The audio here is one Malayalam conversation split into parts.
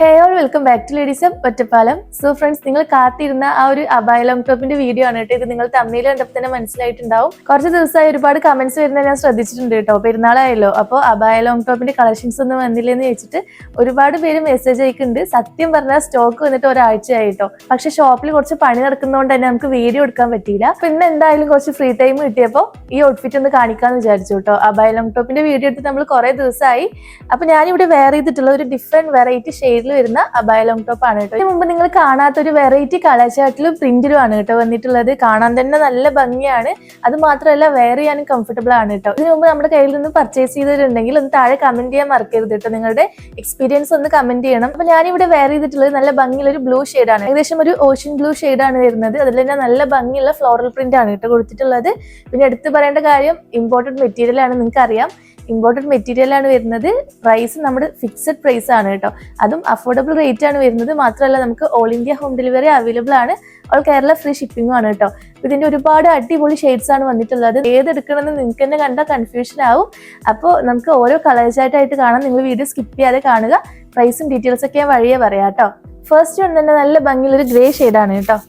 Hey all, welcome back to Ladies of Ottapalam. So friends, നിങ്ങൾ കാത്തിരുന്ന ആ ഒരു അബായ ലോങ് ടോപ്പിന്റെ വീഡിയോ ആണ് കേട്ടോ. ഇത് നിങ്ങൾ തമ്മിൽ കണ്ടപ്പോൾ തന്നെ മനസ്സിലായിട്ടുണ്ടാവും. കുറച്ച് ദിവസമായി ഒരുപാട് കമന്റ്സ് വരുന്നത് ഞാൻ ശ്രദ്ധിച്ചിട്ടുണ്ട് കേട്ടോ. പെരുന്നാളായല്ലോ, അപ്പോൾ അബായ ലോങ് ടോപ്പിന്റെ കളക്ഷൻസ് ഒന്നും വന്നില്ലെന്ന് വെച്ചിട്ട് ഒരുപാട് പേര് മെസ്സേജ് അയക്കുന്നുണ്ട്. സത്യം പറഞ്ഞാൽ സ്റ്റോക്ക് വന്നിട്ട് ഒരാഴ്ചയായിട്ടോ. പക്ഷെ ഷോപ്പിൽ കുറച്ച് പണി നടക്കുന്നതുകൊണ്ട് തന്നെ നമുക്ക് വീഡിയോ എടുക്കാൻ പറ്റിയില്ല. പിന്നെ എന്തായാലും കുറച്ച് ഫ്രീ ടൈം കിട്ടിയപ്പോൾ ഈ ഔട്ട്ഫിറ്റ് ഒന്ന് കാണിക്കാന്ന് വിചാരിച്ചു കേട്ടോ. അബായ ലോങ് ടോപ്പിന്റെ വീഡിയോ എടുത്ത് നമ്മൾ കുറെ ദിവസമായി. അപ്പൊ ഞാനിവിടെ വെയർ ചെയ്തിട്ടുള്ള ഒരു ഡിഫറെന്റ് വെറൈറ്റി ഷെയ്ഡിൽ വരുന്ന അബായ ലോങ് ടോപ്പ് ആണ് കേട്ടോ. ഇതിന് മുമ്പ് നിങ്ങൾ കാണാത്ത ഒരു വെറൈറ്റി കളർ ചാർട്ടിലും പ്രിന്റിലും ആണ് കേട്ടോ വന്നിട്ടുള്ളത്. കാണാൻ തന്നെ നല്ല ഭംഗിയാണ്. അത് മാത്രമല്ല വെയർ ചെയ്യാനും കംഫർട്ടബിൾ ആണ് കേട്ടോ. ഇതിനു മുമ്പ് നമ്മുടെ കയ്യിൽ നിന്ന് പർച്ചേസ് ചെയ്തിട്ടുണ്ടെങ്കിൽ ഒന്ന് താഴെ കമന്റ് ചെയ്യാൻ മറക്കരുത് കേട്ടോ. നിങ്ങളുടെ എക്സ്പീരിയൻസ് ഒന്ന് കമന്റ് ചെയ്യണം. അപ്പൊ ഞാനിവിടെ വെയർ ചെയ്തിട്ടുള്ളത് നല്ല ഭംഗിയുള്ള ഒരു ബ്ലൂ ഷെയ്ഡാണ്. ഏകദേശം ഒരു ഓഷ്യൻ ബ്ലൂ ഷെയ്ഡാണ് വരുന്നത്. അതിൽ തന്നെ നല്ല ഭംഗിയുള്ള ഫ്ലോറൽ പ്രിന്റ് ആണ് കേട്ടോ കൊടുത്തിട്ടുള്ളത്. പിന്നെ എടുത്തു പറയേണ്ട കാര്യം, ഇമ്പോർട്ടഡ് മെറ്റീരിയൽ ആണ്. നിങ്ങൾക്ക് അറിയാം, ഇമ്പോർട്ടഡ് മെറ്റീരിയൽ ആണ് വരുന്നത്. പ്രൈസ് നമ്മുടെ ഫിക്സഡ് പ്രൈസ് ആണ് കേട്ടോ. അതും അഫോർഡബിൾ റേറ്റ് ആണ് വരുന്നത്. മാത്രമല്ല നമുക്ക് all India home delivery available ആണ്. ഓൾ കേരള ഫ്രീ ഷിപ്പിംഗും ആണ് കേട്ടോ. ഇതിന്റെ ഒരുപാട് അടിപൊളി ഷെയ്ഡ്സ് ആണ് വന്നിട്ടുള്ളത്. ഏതെടുക്കണമെന്ന് നിങ്ങൾക്ക് തന്നെ കണ്ടാൽ കൺഫ്യൂഷൻ ആവും. അപ്പോൾ നമുക്ക് ഓരോ കളർ ചാർട്ടായിട്ട് കാണാം. നിങ്ങൾ വീഡിയോ സ്കിപ്പ് ചെയ്യാതെ കാണുക. പ്രൈസും ഡീറ്റെയിൽസ് ഒക്കെ ഞാൻ വഴിയെ പറയാം കേട്ടോ. ഫസ്റ്റ് വൺ തന്നെ നല്ല ഭംഗിയുള്ളൊരു ഗ്രേ ഷെയ്ഡാണ് കേട്ടോ.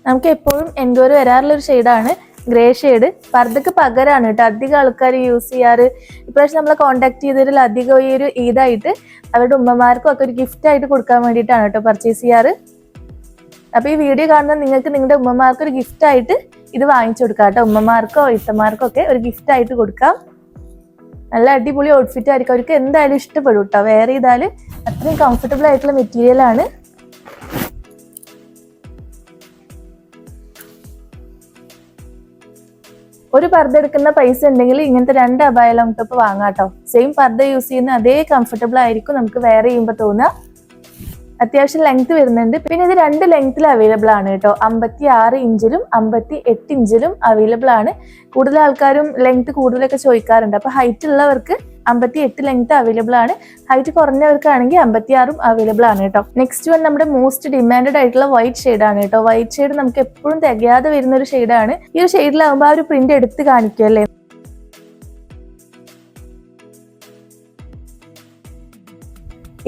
നമുക്ക് എപ്പോഴും എൻക്വയറി വരാറുള്ള ഒരു ഷെയ്ഡാണ് ഗ്രേ ഷെയ്ഡ്. പർദ്ദക്ക് പകരമാണ് കേട്ടോ അധികം ആൾക്കാർ യൂസ് ചെയ്യാറ്. ഇപ്രാവശ്യം നമ്മളെ കോൺടാക്ട് ചെയ്തതിൽ അധികം ഈ ഒരു ഈദായിട്ട് അവരുടെ ഉമ്മമാർക്കും ഒക്കെ ഒരു ഗിഫ്റ്റ് ആയിട്ട് കൊടുക്കാൻ വേണ്ടിയിട്ടാണ് കേട്ടോ പർച്ചേസ് ചെയ്യാറ്. അപ്പൊ ഈ വീഡിയോ കാണുന്ന നിങ്ങൾക്ക് നിങ്ങളുടെ ഉമ്മമാർക്ക് ഒരു ഗിഫ്റ്റ് ആയിട്ട് ഇത് വാങ്ങിച്ചു കൊടുക്കാം കേട്ടോ. ഉമ്മമാർക്കോ ഇത്തമാർക്കോ ഒക്കെ ഒരു ഗിഫ്റ്റ് ആയിട്ട് കൊടുക്കാം. നല്ല അടിപൊളി ഔട്ട്ഫിറ്റ് ആയിരിക്കും. അവർക്ക് എന്തായാലും ഇഷ്ടപ്പെടും കേട്ടോ. വെയർ ചെയ്താൽ അത്രയും കംഫർട്ടബിൾ ആയിട്ടുള്ള മെറ്റീരിയൽ ആണ്. ഒരു പർദ്ദ എടുക്കുന്ന പൈസ ഉണ്ടെങ്കിൽ ഇങ്ങനത്തെ 2 അബായ ലോങ് ടോപ്പ് വാങ്ങാട്ടോ. സെയിം പർദ്ദ യൂസ് ചെയ്യുന്ന അതേ കംഫർട്ടബിൾ ആയിരിക്കും നമുക്ക് വെയർ ചെയ്യുമ്പോൾ തോന്നുക. അത്യാവശ്യം ലെങ്ത് വരുന്നുണ്ട്. പിന്നെ ഇത് 2 ലെങ്ത്തിൽ അവൈലബിൾ ആണ് കേട്ടോ. 56 ഇഞ്ചിലും 58 ഇഞ്ചിലും അവൈലബിൾ ആണ്. കൂടുതൽ ആൾക്കാരും ലെങ്ത് കൂടുതലൊക്കെ ചോദിക്കാറുണ്ട്. അപ്പൊ ഹൈറ്റ് ഉള്ളവർക്ക് 58 ലെങ്ത് അവൈലബിൾ ആണ്. ഹൈറ്റ് കുറഞ്ഞവർക്കാണെങ്കിൽ 56 അവൈലബിൾ ആണ് കേട്ടോ. നെക്സ്റ്റ് വൺ നമ്മുടെ മോസ്റ്റ് ഡിമാൻഡഡ് ആയിട്ടുള്ള വൈറ്റ് ഷെയ്ഡ് ആണ് കേട്ടോ. വൈറ്റ് ഷെയ്ഡ് നമുക്ക് എപ്പോഴും തികയാതെ വരുന്ന ഒരു ഷെയ്ഡാണ്. ഈ ഒരു ഷെയ്ഡിലാവുമ്പോൾ ആ ഒരു പ്രിന്റ് എടുത്ത് കാണിക്കും അല്ലേ.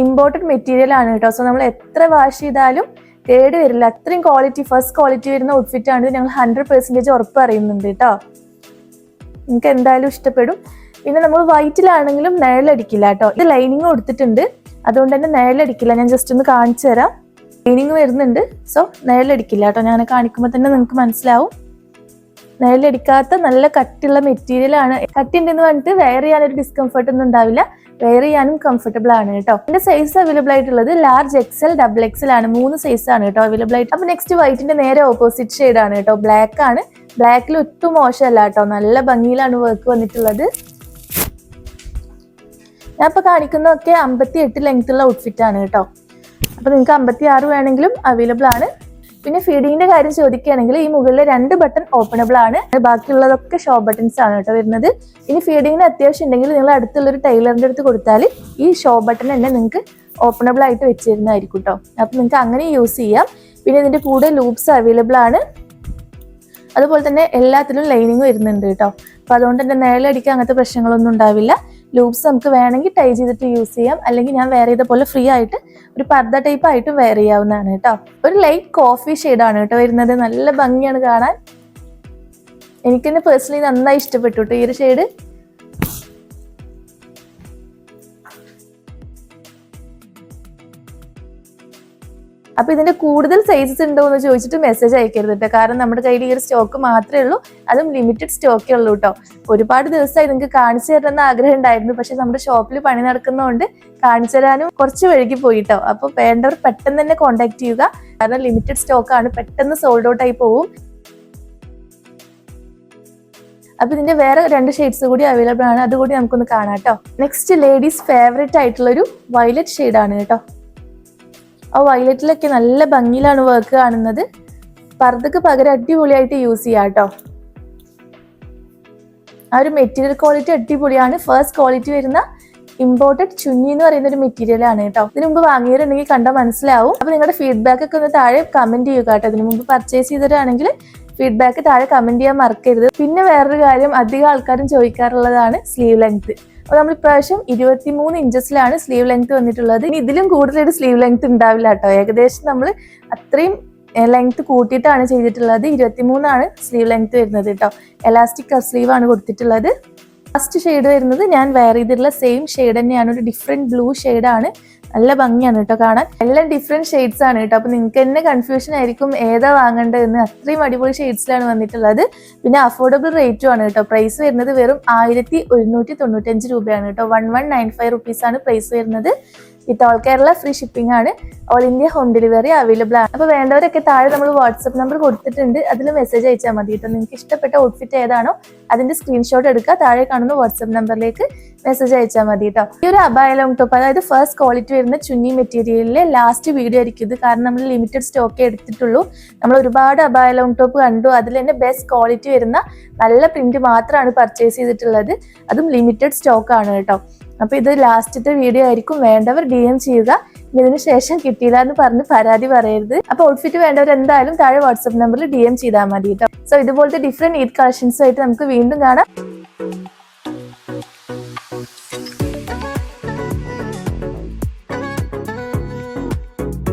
ഇമ്പോർട്ടഡ് മെറ്റീരിയൽ ആണ് കേട്ടോ. സോ നമ്മൾ എത്ര വാഷ് ചെയ്താലും കേട് വരില്ല. അത്രയും ക്വാളിറ്റി, ഫസ്റ്റ് ക്വാളിറ്റി വരുന്ന ഔട്ട്ഫിറ്റ് ആണ്. ഞങ്ങൾ 100% ഉറപ്പ് അറിയുന്നുണ്ട് കേട്ടോ. നിങ്ങൾക്ക് എന്തായാലും ഇഷ്ടപ്പെടും. പിന്നെ നമ്മൾ വൈറ്റിലാണെങ്കിലും നിഴലടിക്കില്ല കേട്ടോ. ഇത് ലൈനിങ് കൊടുത്തിട്ടുണ്ട്, അതുകൊണ്ട് തന്നെ നിഴലടിക്കില്ല. ഞാൻ ജസ്റ്റ് ഒന്ന് കാണിച്ചു തരാം. ലൈനിങ് വരുന്നുണ്ട്, സോ നിഴലടിക്കില്ല കേട്ടോ. ഞാൻ കാണിക്കുമ്പോൾ തന്നെ നിങ്ങൾക്ക് മനസ്സിലാവും. നിഴലടിക്കാത്ത നല്ല കട്ടിയുള്ള മെറ്റീരിയൽ ആണ്. കട്ടി ഉണ്ടെന്ന് പറഞ്ഞിട്ട് വെയർ ചെയ്യാനൊരു ഡിസ്കംഫർട്ട് ഒന്നും ഉണ്ടാവില്ല. വെയർ ചെയ്യാനും കംഫർട്ടബിൾ ആണ് കേട്ടോ. എന്റെ സൈസ് അവൈലബിൾ ആയിട്ടുള്ളത് ലാർജ് XL, XXL ആണ്. 3 സൈസ് ആണ് കേട്ടോ അവൈലബിൾ ആയിട്ട്. അപ്പൊ നെക്സ്റ്റ് വൈറ്റിന്റെ നേരെ ഓപ്പോസിറ്റ് ഷെയ്ഡ് ആണ് കേട്ടോ. ബ്ലാക്ക് ആണ്. ബ്ലാക്കിൽ ഒട്ടും മോശമല്ല കേട്ടോ. നല്ല ഭംഗിയിലാണ് വർക്ക് വന്നിട്ടുള്ളത്. ഞാൻ ഇപ്പൊ കാണിക്കുന്നതൊക്കെ 58 ലെങ്ത്തുള്ള ഔട്ട്ഫിറ്റ് ആണ് കേട്ടോ. അപ്പൊ നിങ്ങൾക്ക് 56 വേണമെങ്കിലും അവൈലബിൾ ആണ്. പിന്നെ ഫീഡിങ്ങിന്റെ കാര്യം ചോദിക്കുകയാണെങ്കിൽ ഈ മുകളിലെ 2 ബട്ടൺ ഓപ്പണബിൾ ആണ്. ബാക്കിയുള്ളതൊക്കെ ഷോ ബട്ടൺസ് ആണ് കേട്ടോ വരുന്നത്. ഇനി ഫീഡിങ്ങിന് അത്യാവശ്യം ഉണ്ടെങ്കിൽ നിങ്ങൾ അടുത്തുള്ളൊരു ടൈലറിന്റെ അടുത്ത് കൊടുത്താൽ ഈ ഷോ ബട്ടൺ തന്നെ നിങ്ങൾക്ക് ഓപ്പണബിൾ ആയിട്ട് വെച്ചിരുന്നതായിരിക്കും കേട്ടോ. അപ്പൊ നിങ്ങൾക്ക് അങ്ങനെ യൂസ് ചെയ്യാം. പിന്നെ ഇതിന്റെ കൂടെ ലൂപ്സ് അവൈലബിൾ ആണ്. അതുപോലെ തന്നെ എല്ലാത്തിലും ലൈനിങ് വരുന്നുണ്ട് കേട്ടോ. അപ്പൊ അതുകൊണ്ട് തന്നെ നിഴലടിക്കാൻ അങ്ങനത്തെ പ്രശ്നങ്ങളൊന്നും ഉണ്ടാവില്ല. ലൂപ്സ് നമുക്ക് വേണമെങ്കിൽ ടൈ ചെയ്തിട്ട് യൂസ് ചെയ്യാം. അല്ലെങ്കിൽ ഞാൻ വെയർ ചെയ്ത പോലെ ഫ്രീ ആയിട്ട് ഒരു പർദ്ദ ടൈപ്പ് ആയിട്ടും വെയർ ചെയ്യാവുന്നതാണ് കേട്ടോ. ഒരു ലൈറ്റ് കോഫി ഷെയ്ഡാണ് കേട്ടോ വരുന്നത്. നല്ല ഭംഗിയാണ് കാണാൻ. എനിക്ക് തന്നെ പേഴ്സണലി നന്നായി ഇഷ്ടപ്പെട്ടു കേട്ടോ ഈ ഒരു ഷെയ്ഡ്. അപ്പൊ ഇതിന്റെ കൂടുതൽ സൈസസ് ഉണ്ടോ എന്ന് ചോദിച്ചിട്ട് മെസ്സേജ് അയക്കരുത് കേട്ടോ. കാരണം നമ്മുടെ കയ്യിൽ ഈ ഒരു സ്റ്റോക്ക് മാത്രമേ ഉള്ളൂ. അതും ലിമിറ്റഡ് സ്റ്റോക്കേ ഉള്ളൂ കേട്ടോ. ഒരുപാട് ദിവസമായി നിങ്ങൾക്ക് കാണിച്ചു തരണമെന്ന് ആഗ്രഹം ഉണ്ടായിരുന്നു. പക്ഷെ നമ്മുടെ ഷോപ്പിൽ പണി നടക്കുന്നതുകൊണ്ട് കാണിച്ചു തരാനും കുറച്ച് വഴുകി പോയിട്ടോ. അപ്പൊ വേണ്ടവർ പെട്ടെന്ന് തന്നെ കോൺടാക്ട് ചെയ്യുക. കാരണം ലിമിറ്റഡ് സ്റ്റോക്ക് ആണ്, പെട്ടെന്ന് സോൾഡ് ഔട്ട് ആയി പോവും. അപ്പൊ ഇതിന്റെ വേറെ 2 ഷെയ്ഡ്സ് കൂടി അവൈലബിൾ ആണ്. അതുകൂടി നമുക്കൊന്ന് കാണാം കേട്ടോ. നെക്സ്റ്റ് ലേഡീസ് ഫേവറേറ്റ് ആയിട്ടുള്ള ഒരു വയലറ്റ് ഷെയ്ഡാണ് കേട്ടോ. ആ വയലറ്റിലൊക്കെ നല്ല ഭംഗിയിലാണ് വർക്ക് കാണുന്നത്. പർദ്ദക്ക് പകരം അടിപൊളിയായിട്ട് യൂസ് ചെയ്യാം കേട്ടോ. ആ ഒരു മെറ്റീരിയൽ ക്വാളിറ്റി അടിപൊളിയാണ്. ഫസ്റ്റ് ക്വാളിറ്റി വരുന്ന ഇമ്പോർട്ടഡ് ചുന്നി എന്ന് പറയുന്ന ഒരു മെറ്റീരിയൽ ആണ് കേട്ടോ. ഇതിന് മുമ്പ് വാങ്ങിയിട്ടുണ്ടെങ്കിൽ കണ്ടാൽ മനസ്സിലാവും. അപ്പൊ നിങ്ങളുടെ ഫീഡ്ബാക്ക് ഒക്കെ ഒന്ന് താഴെ കമന്റ് ചെയ്യുക കേട്ടോ. ഇതിന് മുമ്പ് പർച്ചേസ് ചെയ്തിട്ടാണെങ്കിൽ ഫീഡ്ബാക്ക് താഴെ കമന്റ് ചെയ്യാൻ മറക്കരുത്. പിന്നെ വേറൊരു കാര്യം അധികം ആൾക്കാരും ചോദിക്കാറുള്ളതാണ് സ്ലീവ് ലെങ്ത്. അപ്പൊ നമ്മൾ ഇപ്രാവശ്യം 23 ഇഞ്ചസിലാണ് സ്ലീവ് ലെങ്ത് വന്നിട്ടുള്ളത്. ഇനി ഇതിലും കൂടുതലൊരു സ്ലീവ് ലെങ്ത് ഉണ്ടാവില്ല കേട്ടോ. ഏകദേശം നമ്മൾ അത്രയും ലെങ്ത് കൂട്ടിയിട്ടാണ് ചെയ്തിട്ടുള്ളത്. 23 സ്ലീവ് ലെങ്ത് വരുന്നത് കേട്ടോ. എലാസ്റ്റിക് കഫ് സ്ലീവ് ആണ് കൊടുത്തിട്ടുള്ളത്. ഫസ്റ്റ് ഷെയ്ഡ് വരുന്നത് ഞാൻ വെയർ ചെയ്തിട്ടുള്ള സെയിം ഷെയ്ഡ് തന്നെയാണ്. ഒരു ഡിഫറെന്റ് ബ്ലൂ ഷെയ്ഡാണ്. നല്ല ഭംഗിയാണ് കേട്ടോ കാണാൻ. എല്ലാം ഡിഫറെന്റ് ഷെയ്ഡ്സ് ആണ് കേട്ടോ. അപ്പൊ നിങ്ങൾക്ക് തന്നെ കൺഫ്യൂഷൻ ആയിരിക്കും ഏതാ വാങ്ങേണ്ടതെന്ന്. അത്രയും അടിപൊളി ഷെയ്ഡ്സിലാണ് വന്നിട്ടുള്ളത്. പിന്നെ അഫോർഡബിൾ റേറ്റും ആണ് കേട്ടോ. പ്രൈസ് വരുന്നത് വെറും 1195 രൂപയാണ് കേട്ടോ. 1195 റുപ്പീസ് ആണ് പ്രൈസ് വരുന്നത്. With all Kerala free shipping ആണ്. All India home delivery available ആണ്. അപ്പോൾ വേണ്ടവരൊക്കെ താഴെ നമ്മൾ വാട്സ്ആപ്പ് നമ്പർ കൊടുത്തിട്ടുണ്ട്. അതിൽ മെസ്സേജ് അയച്ചാൽ മതി കേട്ടോ. നിങ്ങൾക്ക് ഇഷ്ടപ്പെട്ട ഔട്ട്ഫിറ്റ് ഏതാണോ അതിന്റെ സ്ക്രീൻഷോട്ട് എടുക്കുക. താഴെ കാണുന്ന വാട്സ്ആപ്പ് നമ്പറിലേക്ക് മെസ്സേജ് അയച്ചാൽ മതി കേട്ടോ. ഈ ഒരു അബായ ലോങ് ടോപ്പ്, അതായത് ഫസ്റ്റ് ക്വാളിറ്റി വരുന്ന ചുന്നി മെറ്റീരിയലിലെ ലാസ്റ്റ് വീഡിയോ ആയിരിക്കും ഇത്. കാരണം നമ്മൾ ലിമിറ്റഡ് സ്റ്റോക്കേ എടുത്തിട്ടുള്ളൂ. നമ്മൾ ഒരുപാട് അബായ ലോങ് ടോപ്പ് കണ്ടു. അതിൽ തന്നെ ബെസ്റ്റ് ക്വാളിറ്റി വരുന്ന നല്ല പ്രിന്റ് മാത്രമാണ് പർച്ചേസ് ചെയ്തിട്ടുള്ളത്. അതും ലിമിറ്റഡ് സ്റ്റോക്ക് ആണ് കേട്ടോ. അപ്പൊ ഇത് ലാസ്റ്റത്തെ വീഡിയോ ആയിരിക്കും. വേണ്ടവർ DM ചെയ്യുക. ഇതിന് ശേഷം കിട്ടിയില്ല എന്ന് പറഞ്ഞ് പരാതി പറയരുത്. അപ്പൊ ഔട്ട്ഫിറ്റ് വേണ്ടവർ എന്തായാലും താഴെ വാട്സ്ആപ്പ് നമ്പറിൽ DM ചെയ്താൽ മതി കേട്ടോ. സോ ഇതുപോലത്തെ ഡിഫറെന്റ് ഈദ് കളക്ഷൻസ് ആയിട്ട് നമുക്ക് വീണ്ടും കാണാം.